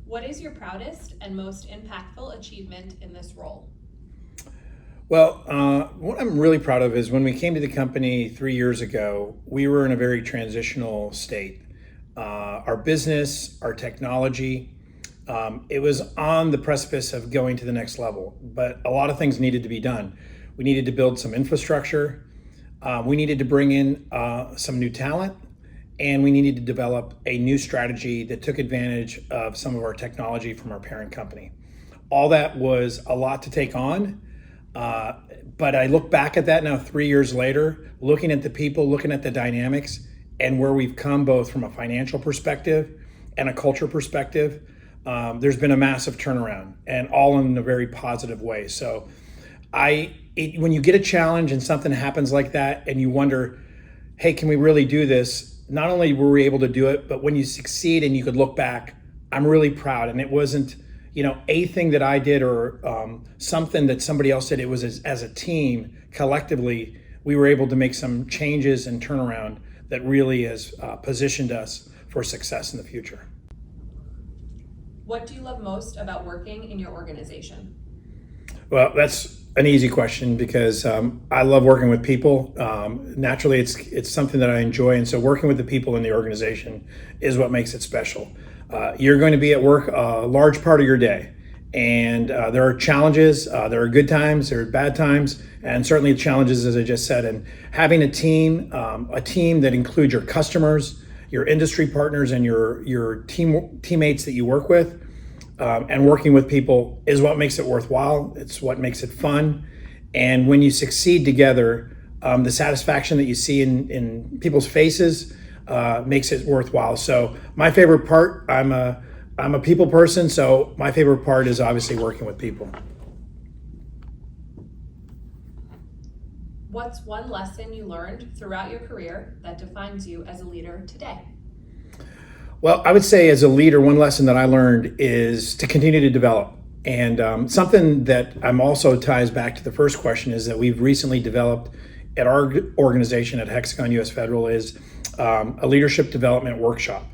What is your proudest and most impactful achievement in this role? Well, what I'm really proud of is when we came to the company 3 years ago, we were in a very transitional state. Our business, our technology, it was on the precipice of going to the next level, but a lot of things needed to be done. We needed to build some infrastructure, we needed to bring in some new talent, and we needed to develop a new strategy that took advantage of some of our technology from our parent company. All that was a lot to take on. Uh, but I look back at that now 3 years later, looking at the people, looking at the dynamics, and where we've come both from a financial perspective and a culture perspective. There's been a massive turnaround, and all in a very positive way. So, when you get a challenge and something happens like that, and you wonder, hey, can we really do this? Not only were we able to do it, but when you succeed and you could look back, I'm really proud. And it wasn't, a thing that I did or something that somebody else did. It was as a team, collectively, we were able to make some changes and turnaround that really has positioned us for success in the future. What do you love most about working in your organization? Well, that's an easy question because I love working with people. Naturally, it's something that I enjoy, and so working with the people in the organization is what makes it special. You're going to be at work a large part of your day, and there are challenges. There are good times, there are bad times, and certainly challenges, as I just said. And having a team that includes your customers, your industry partners, and your teammates that you work with, and working with people is what makes it worthwhile. It's what makes it fun. And when you succeed together, the satisfaction that you see in people's faces makes it worthwhile. So my favorite part, I'm a people person, so my favorite part is obviously working with people. What's one lesson you learned throughout your career that defines you as a leader today? Well, I would say as a leader, one lesson that I learned is to continue to develop. And something that I'm also ties back to the first question is that we've recently developed at our organization at Hexagon US Federal is a leadership development workshop.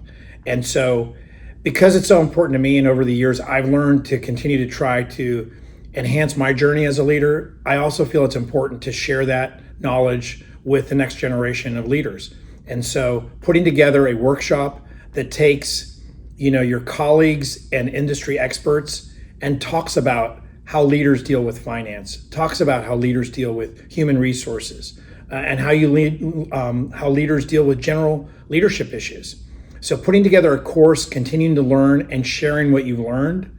And so because it's so important to me and over the years, I've learned to continue to try to enhance my journey as a leader. I also feel it's important to share that knowledge with the next generation of leaders. And so putting together a workshop that takes, your colleagues and industry experts and talks about how leaders deal with finance, talks about how leaders deal with human resources, and how leaders deal with general leadership issues. So putting together a course, continuing to learn and sharing what you've learned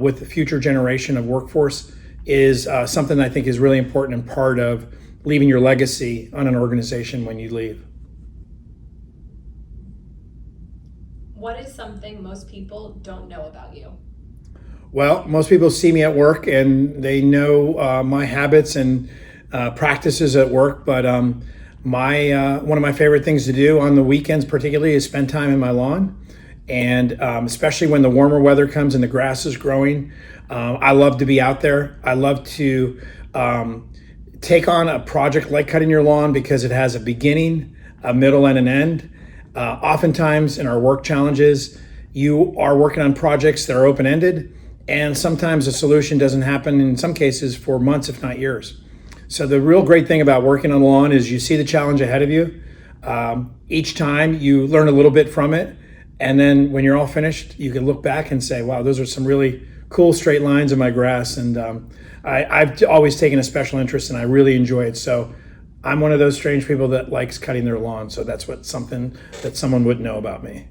with the future generation of workforce is something I think is really important and part of leaving your legacy on an organization when you leave. What is something most people don't know about you? Well, most people see me at work and they know my habits and practices at work, but my one of my favorite things to do on the weekends, particularly, is spend time in my lawn, and especially when the warmer weather comes and the grass is growing. I love to be out there. I love to take on a project like cutting your lawn because it has a beginning, a middle, and an end. Oftentimes in our work challenges, you are working on projects that are open-ended, and sometimes a solution doesn't happen in some cases for months, if not years. So the real great thing about working on the lawn is you see the challenge ahead of you. Each time you learn a little bit from it, and then when you're all finished, you can look back and say, wow, those are some really cool straight lines in my grass. And I've always taken a special interest and I really enjoy it. So I'm one of those strange people that likes cutting their lawn. So that's something that someone would know about me.